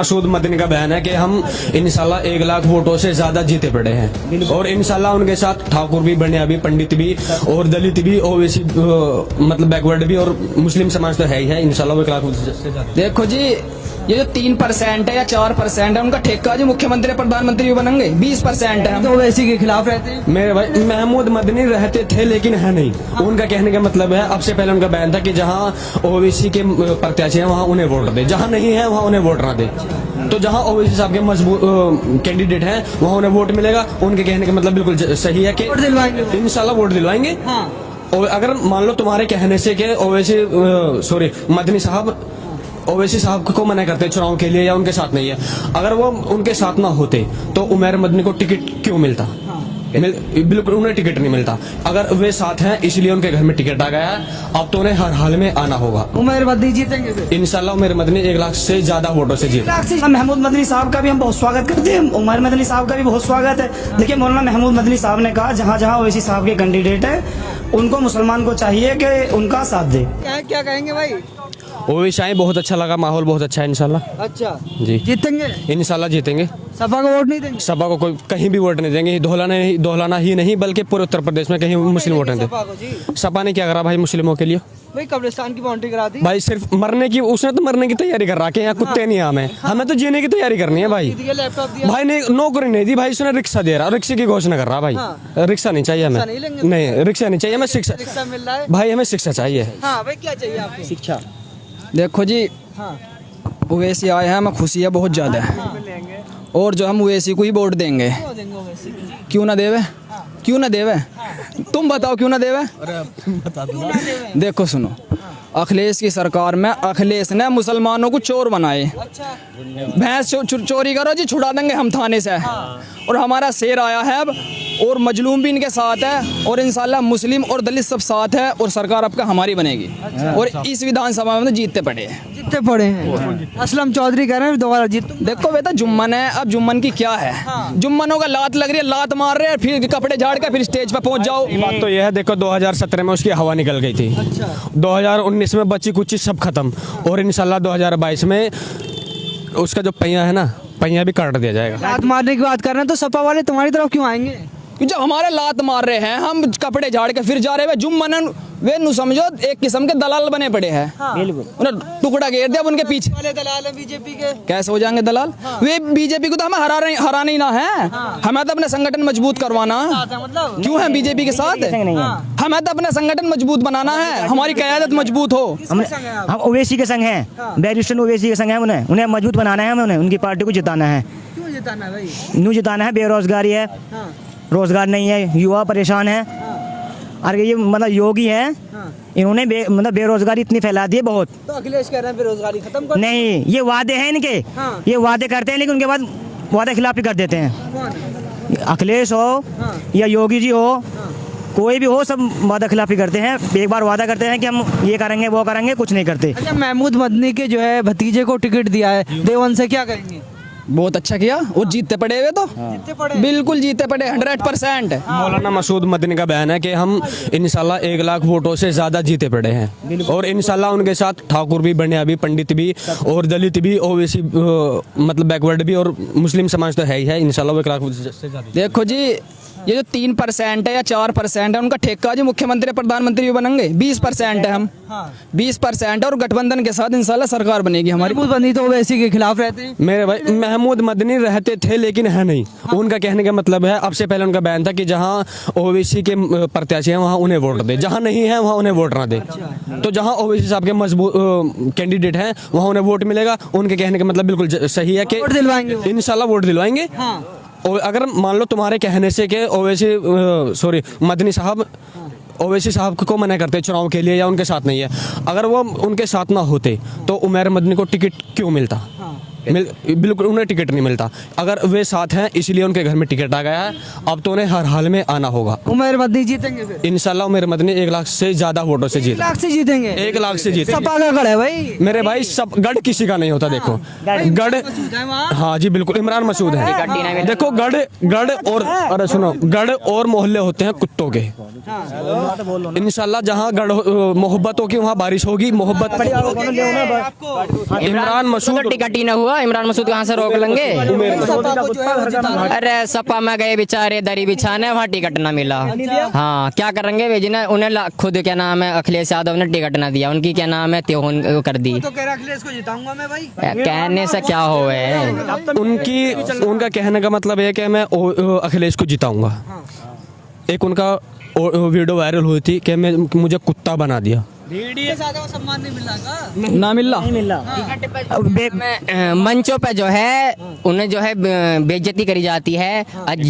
मसूद मदनी का बयान है कि हम इंशाल्लाह 1 लाख वोटों से ज्यादा जीते पड़े हैं और इंशाल्लाह उनके साथ ठाकुर भी, बनिया भी, पंडित भी और दलित भी, ओबीसी मतलब बैकवर्ड भी और मुस्लिम समाज तो है ही है। इंशाल्लाह वो 1 लाख वोटों से ज्यादा। देखो जी, ये जो 3% है या 4% है उनका ठेका जो मुख्यमंत्री प्रधानमंत्री भी बनेंगे 20% है। हम तो ओवैसी के खिलाफ रहते हैं। मेरे भाई महमूद मदनी रहते थे लेकिन है नहीं। उनका कहने का मतलब है, अब से पहले उनका बयान था कि जहां ओबीसी के प्रत्याशी हैं वहां उन्हें वोट दे, जहां नहीं है वहां उन्हें वोट ना दे। तो जहां ओबीसी साहब के मजबूत कैंडिडेट हैं वहां उन्हें वोट मिलेगा। उनके कहने का मतलब बिल्कुल सही है कि वोट दिलवाएंगे, इंशाल्लाह वोट दिलवाएंगे। हाँ। और अगर मान लो तुम्हारे कहने से कि ओवैसी मदनी साहब ओवैसी साहब को मना करते चुनाव के लिए या उनके साथ नहीं है, अगर वो उनके साथ ना होते तो उमर मदनी को टिकट क्यों मिलता? बिल्कुल उन्हें टिकट नहीं मिलता। अगर वे साथ हैं इसलिए उनके घर में टिकट आ गया है। अब तो उन्हें हर हाल में आना होगा। उमर मदनी जीतेंगे फिर इंशाल्लाह उमर मदनी 1 लाख से ज्यादा वोटों से जीत। महमूद मदनी साहब का भी हम बहुत स्वागत करते हैं, उमर मदनी साहब का भी बहुत स्वागत है। देखिए मौलाना महमूद मदनी साहब ने कहा जहाँ जहाँ ओवैसी साहब के कैंडिडेट है उनको मुसलमान को चाहिए कि उनका साथ दे। क्या कहेंगे भाई? ओवैसी बहुत अच्छा लगा, माहौल बहुत अच्छा है। इंशाल्लाह अच्छा जी जीतेंगे, इंशाल्लाह जीतेंगे। सपा को वोट नहीं देंगे? सपा को कोई कहीं भी वोट नहीं देंगे। दोहलाना ही नहीं बल्कि पूरे उत्तर प्रदेश में कहीं मुस्लिम वोट नहीं सपा को जी। दे। सपा ने क्या करा भाई मुस्लिमों के लिए? भाई कब्रिस्तान की बाउंड्री करा दी भाई सिर्फ मरने की, उसने तो मरने की तैयारी कर रखी है। यहाँ कुत्ते नहीं हमें तो जीने की तैयारी करनी है भाई। लैपटॉप दिया भाई ने नौकरी नहीं दी भाई, उसने रिक्शा दे रहा, रिक्शे की घोषणा कर रहा भाई। रिक्शा नहीं चाहिए हमें, नहीं लेंगे? नहीं रिक्शा नहीं चाहिए हमें, शिक्षा रिक्शा मिल रहा है भाई, हमें शिक्षा चाहिए। हाँ भाई क्या चाहिए आपको? शिक्षा। देखो जी, हाँ ओवैसी आए हैं, हमें खुशी है बहुत ज़्यादा है और जो हम ओवैसी को ही वोट देंगे। क्यों ना देवे? क्यों ना देवे? तुम बताओ क्यों ना देवे? देखो सुनो, अखिलेश की सरकार में अखिलेश ने मुसलमानों को चोर बनाए। भैंस चोरी करो जी, छुड़ा देंगे हम थाने से। और हमारा शेर आया है अब, और मजलूम भी इनके साथ है और इंशाल्लाह मुस्लिम और दलित सब साथ है और सरकार अब का हमारी बनेगी। और इस विधानसभा में तो जीतते पड़े हैं। असलम चौधरी कह रहे हैं दोबारा जीत। देखो बेटा, जुम्मन है, अब जुम्मन की क्या है? जुम्मनों का लात लग रही है, लात मार रहे हैं, फिर कपड़े झाड़ के फिर स्टेज पे पहुंच जाओ। बात तो यह है, देखो 2017 में उसकी हवा निकल गई थी। 2019 में बची कुछ सब खत्म और इंशाल्लाह 2022 में उसका जो पहिया है ना, पहिया भी काट दिया जाएगा। लात मारने की बात कर रहे हैं तो सपा वाले तुम्हारी तरफ क्यों आएंगे? जब हमारे लात मार रहे हैं, हम कपड़े झाड़ के फिर जा रहे हैं। जुम्मन वे नु समझो एक किस्म के दलाल बने पड़े हैं। बिल्कुल उन्हें टुकड़ा घेर दिया उनके पीछे। वाले दलाल हैं बीजेपी के। कैसे हो जाएंगे दलाल? वे बीजेपी को तो हमें हराना ही ना है। हमें तो अपना संगठन मजबूत करवाना है। क्यों है बीजेपी के साथ? हमें तो अपना संगठन मजबूत बनाना है, हमारी क़यादत मजबूत हो। हम ओवैसी के संग हैं, बैरिस्टर ओवैसी के संग हैं। उन्हें मजबूत बनाना है, हमें उनकी पार्टी को जिताना है। क्यों जिताना है भाई? न्यू जिताना है। बेरोजगारी है, रोजगार नहीं है, युवा परेशान है। और ये मतलब योगी है, इन्होंने मतलब बेरोजगारी इतनी फैला दी है बहुत। तो अखिलेश कह रहे हैं बेरोजगारी खत्म कर। नहीं, ये वादे हैं इनके। ये वादे करते हैं लेकिन उनके बाद वादे खिलाफी कर देते हैं। अखिलेश हो या योगी जी हो, कोई भी हो, सब वादा खिलाफी करते हैं। एक बार वादा करते हैं कि हम ये करेंगे वो करेंगे, कुछ नहीं करते। अच्छा, महमूद मदनी के जो है भतीजे को टिकट दिया है, देवन से क्या करेंगे? बहुत अच्छा किया, वो जीतते पड़े हुए तो जीतते पड़े, बिल्कुल जीतते पड़े 100%। मौलाना मसूद मदनी का बयान है कि हम इंशाल्लाह 1 लाख वोटों से ज्यादा जीते पड़े हैं और इंशाल्लाह उनके साथ ठाकुर भी, बनिया भी, पंडित भी और दलित भी, ओबीसी मतलब बैकवर्ड भी और मुस्लिम समाज तो है ही है। इंशाल्लाह 1 लाख से ज्यादा। देखो जी, ये जो 3% है या 4% है उनका ठेका जो मुख्यमंत्री प्रधानमंत्री भी बनेंगे 20% है। हम 20% और गठबंधन के साथ इंशाल्लाह सरकार बनेगी हमारी। महमूद मदनी तो ओवैसी के खिलाफ रहते हैं। मेरे भाई महमूद मदनी रहते थे लेकिन है नहीं। उनका कहने का मतलब है, अब से पहले उनका बयान था कि जहां ओबीसी के प्रत्याशी हैं वहां उन्हें वोट दे, जहां नहीं है वहां उन्हें वोट ना दे। तो जहां ओबीसी साहब के मजबूत कैंडिडेट हैं वहां उन्हें वोट मिलेगा। उनके कहने का मतलब बिल्कुल सही है कि इंशाल्लाह वोट दिलवाएंगे। और अगर मान लो तुम्हारे कहने से कि मदनी साहब ओवैसी साहब को मना करते चुनाव के लिए या उनके साथ नहीं है, अगर वो उनके साथ ना होते तो उमर मदनी को टिकट क्यों मिलता? बिल्कुल उन्हें टिकट नहीं मिलता। अगर वे साथ हैं इसलिए उनके घर में टिकट आ गया है। अब तो उन्हें हर हाल में आना होगा। उमर मदनी जीतेंगे फिर इंशाल्लाह उमर मदनी 1 लाख से ज्यादा वोटों से जीत 1 लाख से जीतेंगे। 1 लाख से जीतेंगे। सपा का गढ़ है भाई। मेरे भाई सब गढ़ किसी का नहीं होता। देखो गढ़, हाँ जी बिल्कुल, इमरान मसूद है। देखो गढ़ और अरे सुनो, गढ़ और मोहल्ले होते हैं कुत्तों के। इंशाल्लाह जहाँ गढ़ मोहब्बत होगी वहाँ बारिश होगी। मोहब्बत इमरान मसूद टिकट ही ना हुआ हुआ, इमरान मसूद कहाँ से रोक लेंगे? अरे सपा में गए बेचारे दरी बिछाने, वहाँ टिकट ना मिला। हाँ क्या करेंगे वे, जिन्हें उन्हें खुद क्या नाम है अखिलेश यादव ने टिकट ना दिया, उनकी क्या नाम है त्योहन कर दी। तो कह रहा अखिलेश को जिताऊंगा मैं भाई। कहने से क्या हो है। उनका कहने का मतलब है कि मैं अखिलेश को जिताऊंगा। एक उनका वीडियो वायरल हुई थी कि मुझे कुत्ता बना दिया। ज्यादा सम्मान नहीं मिल रहा ना मिल मंचों पे जो है उन्हें जो है बेइज्जती करी जाती है।